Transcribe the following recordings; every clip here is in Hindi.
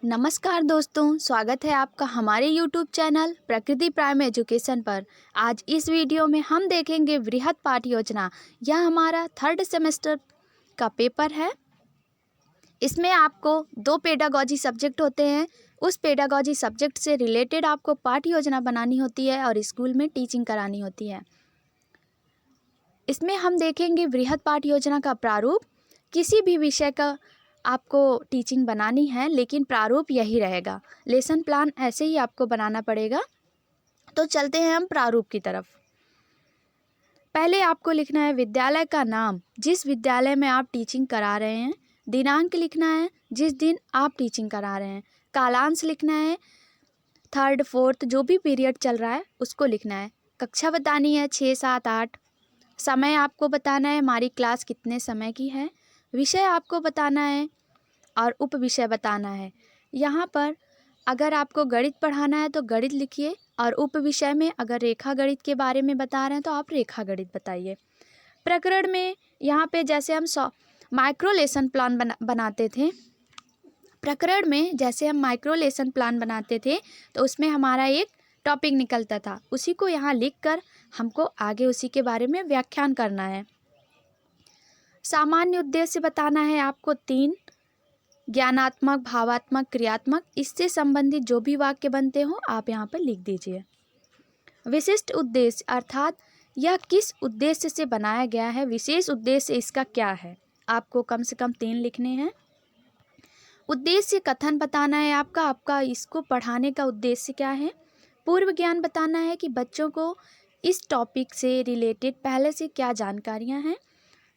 नमस्कार दोस्तों, स्वागत है आपका हमारे YouTube चैनल प्रकृति प्राइम एजुकेशन पर। आज इस वीडियो में हम देखेंगे वृहद पाठ योजना। यह हमारा 3rd सेमेस्टर का पेपर है। इसमें आपको 2 पेडागॉजी सब्जेक्ट होते हैं। उस पेडागॉजी सब्जेक्ट से रिलेटेड आपको पाठ योजना बनानी होती है और स्कूल में टीचिंग करानी होती है। इसमें हम देखेंगे वृहद पाठ योजना का प्रारूप। किसी भी विषय का आपको टीचिंग बनानी है, लेकिन प्रारूप यही रहेगा। लेसन प्लान ऐसे ही आपको बनाना पड़ेगा। तो चलते हैं हम प्रारूप की तरफ। पहले आपको लिखना है विद्यालय का नाम, जिस विद्यालय में आप टीचिंग करा रहे हैं। दिनांक लिखना है, जिस दिन आप टीचिंग करा रहे हैं। कालांश लिखना है, 3rd 4th जो भी पीरियड चल रहा है उसको लिखना है। कक्षा बतानी है 6 7 8। समय आपको बताना है, हमारी क्लास कितने समय की है। विषय आपको बताना है और उप विषय बताना है। यहाँ पर अगर आपको गणित पढ़ाना है तो गणित लिखिए, और उप विषय में अगर रेखा गणित के बारे में बता रहे हैं तो आप रेखा गणित बताइए। प्रकरण में यहाँ पे जैसे हम माइक्रो लेसन प्लान बनाते थे। प्रकरण में जैसे हम माइक्रो लेसन प्लान बनाते थे तो उसमें हमारा एक टॉपिक निकलता था, उसी को यहाँ लिख कर हमको आगे उसी के बारे में व्याख्यान करना है। सामान्य उद्देश्य बताना है आपको 3, ज्ञानात्मक, भावात्मक, क्रियात्मक। इससे संबंधित जो भी वाक्य बनते हो आप यहाँ पर लिख दीजिए। विशिष्ट उद्देश्य अर्थात यह किस उद्देश्य से बनाया गया है, विशेष उद्देश्य इसका क्या है, आपको कम से कम 3 लिखने हैं। उद्देश्य कथन बताना है आपका इसको पढ़ाने का उद्देश्य क्या है। पूर्व ज्ञान बताना है कि बच्चों को इस टॉपिक से रिलेटेड पहले से क्या जानकारियाँ हैं।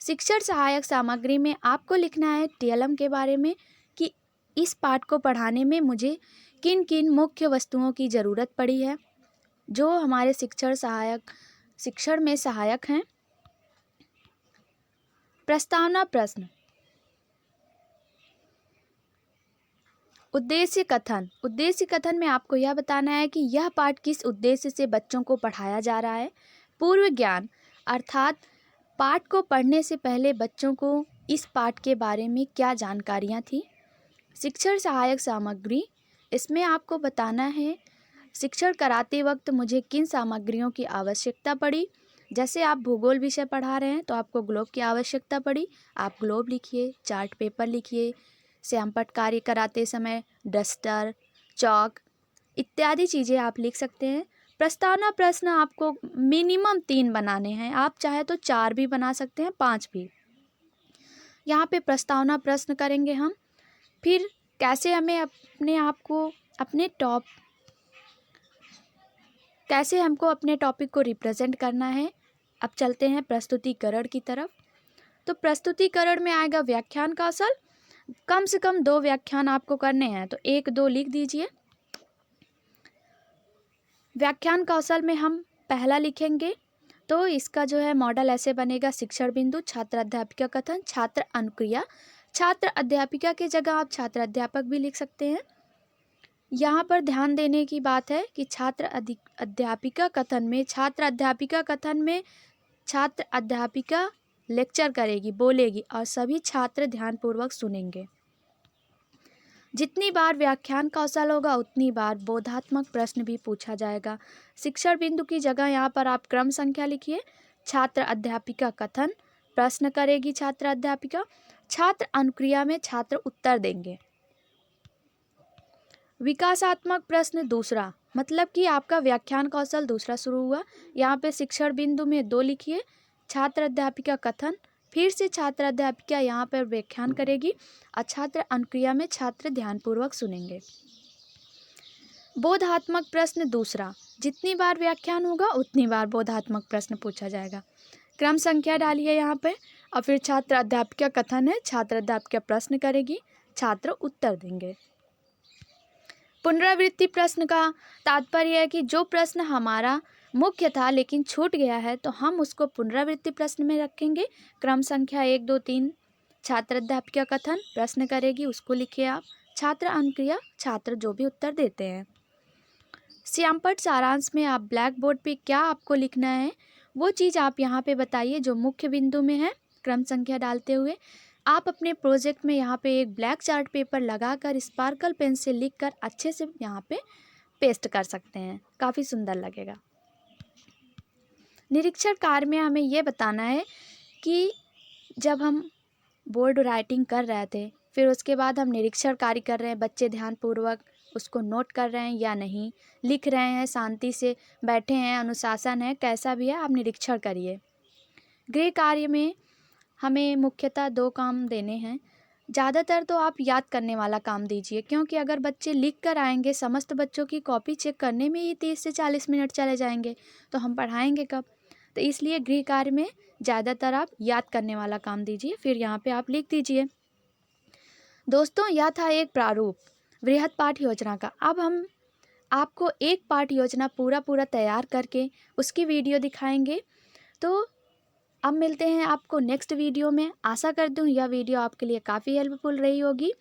शिक्षण सहायक सामग्री में आपको लिखना है TLM के बारे में कि इस पाठ को पढ़ाने में मुझे किन किन मुख्य वस्तुओं की ज़रूरत पड़ी है जो हमारे शिक्षण में सहायक हैं। प्रस्तावना प्रश्न। उद्देश्य कथन में आपको यह बताना है कि यह पाठ किस उद्देश्य से बच्चों को पढ़ाया जा रहा है। पूर्व ज्ञान अर्थात पाठ को पढ़ने से पहले बच्चों को इस पाठ के बारे में क्या जानकारियाँ थी। शिक्षण सहायक सामग्री, इसमें आपको बताना है शिक्षण कराते वक्त मुझे किन सामग्रियों की आवश्यकता पड़ी। जैसे आप भूगोल विषय पढ़ा रहे हैं तो आपको ग्लोब की आवश्यकता पड़ी, आप ग्लोब लिखिए। चार्ट पेपर लिखिए। श्यामपट्ट कार्य कराते समय डस्टर, चॉक इत्यादि चीज़ें आप लिख सकते हैं। प्रस्तावना प्रश्न आपको मिनिमम 3 बनाने हैं, आप चाहे तो 4 भी बना सकते हैं, 5 भी। यहाँ पे प्रस्तावना प्रश्न करेंगे हम। फिर कैसे हमें कैसे हमको अपने टॉपिक को रिप्रेजेंट करना है। अब चलते हैं प्रस्तुतिकरण की तरफ। तो प्रस्तुतिकरण में आएगा व्याख्यान कौशल। कम से कम 2 व्याख्यान आपको करने हैं, तो 1 2 लिख दीजिए। व्याख्यान कौशल में हम पहला लिखेंगे तो इसका जो है मॉडल ऐसे बनेगा। शिक्षण बिंदु, छात्र अध्यापिका कथन, छात्र अनुक्रिया। छात्र अध्यापिका की जगह आप छात्र अध्यापक भी लिख सकते हैं। यहाँ पर ध्यान देने की बात है कि छात्र अध्यापिका कथन में छात्र अध्यापिका लेक्चर करेगी, बोलेगी और सभी छात्र ध्यानपूर्वक सुनेंगे। जितनी बार व्याख्यान कौशल होगा उतनी बार बोधात्मक प्रश्न भी पूछा जाएगा। शिक्षण बिंदु की जगह यहाँ पर आप क्रम संख्या लिखिए। छात्र अध्यापिका कथन, प्रश्न करेगी छात्र अध्यापिका। छात्र अनुक्रिया में छात्र उत्तर देंगे। विकासात्मक प्रश्न दूसरा, मतलब कि आपका व्याख्यान कौशल दूसरा शुरू हुआ। यहाँ पे शिक्षण बिंदु में 2 लिखिए। छात्र अध्यापिका कथन, फिर से छात्र अध्यापिका यहाँ पर व्याख्यान करेगी और छात्र अनुक्रिया में छात्र ध्यानपूर्वक सुनेंगे। बोधात्मक प्रश्न दूसरा, जितनी बार व्याख्यान होगा उतनी बार बोधात्मक प्रश्न पूछा जाएगा। क्रम संख्या डालिए यहाँ पे और फिर छात्र अध्यापिका कथन है, छात्र अध्यापिका प्रश्न करेगी, छात्र उत्तर देंगे। पुनरावृत्ति प्रश्न का तात्पर्य है कि जो प्रश्न हमारा मुख्य था लेकिन छूट गया है तो हम उसको पुनरावृत्ति प्रश्न में रखेंगे। क्रम संख्या 1 2 3, छात्र अध्यापिका कथन, प्रश्न करेगी, उसको लिखिए आप। छात्र अनुक्रिया, छात्र जो भी उत्तर देते हैं। श्यामपट्ट सारांश में आप ब्लैक बोर्ड पे क्या आपको लिखना है वो चीज़ आप यहाँ पे बताइए जो मुख्य बिंदु में है, क्रम संख्या डालते हुए। आप अपने प्रोजेक्ट में यहाँ पे एक ब्लैक चार्ट पेपर लगाकर स्पार्कल पेन से लिखकर अच्छे से यहाँ पे पेस्ट कर सकते हैं, काफ़ी सुंदर लगेगा। निरीक्षण कार्य में हमें ये बताना है कि जब हम बोर्ड राइटिंग कर रहे थे, फिर उसके बाद हम निरीक्षण कार्य कर रहे हैं, बच्चे ध्यानपूर्वक उसको नोट कर रहे हैं या नहीं, लिख रहे हैं, शांति से बैठे हैं, अनुशासन है, कैसा भी है आप निरीक्षण करिए। गृह कार्य में हमें मुख्यतः 2 काम देने हैं। ज़्यादातर तो आप याद करने वाला काम दीजिए, क्योंकि अगर बच्चे लिख कर आएंगे, समस्त बच्चों की कॉपी चेक करने में ही 30 से 40 मिनट चले जाएंगे, तो हम पढ़ाएंगे कब। तो इसलिए गृह कार्य में ज़्यादातर आप याद करने वाला काम दीजिए, फिर यहाँ पे आप लिख दीजिए। दोस्तों, यह था एक प्रारूप वृहद पाठ योजना का। अब हम आपको एक पाठ योजना पूरा तैयार करके उसकी वीडियो दिखाएंगे। तो अब मिलते हैं आपको नेक्स्ट वीडियो में। आशा करती हूँ यह वीडियो आपके लिए काफ़ी हेल्पफुल रही होगी।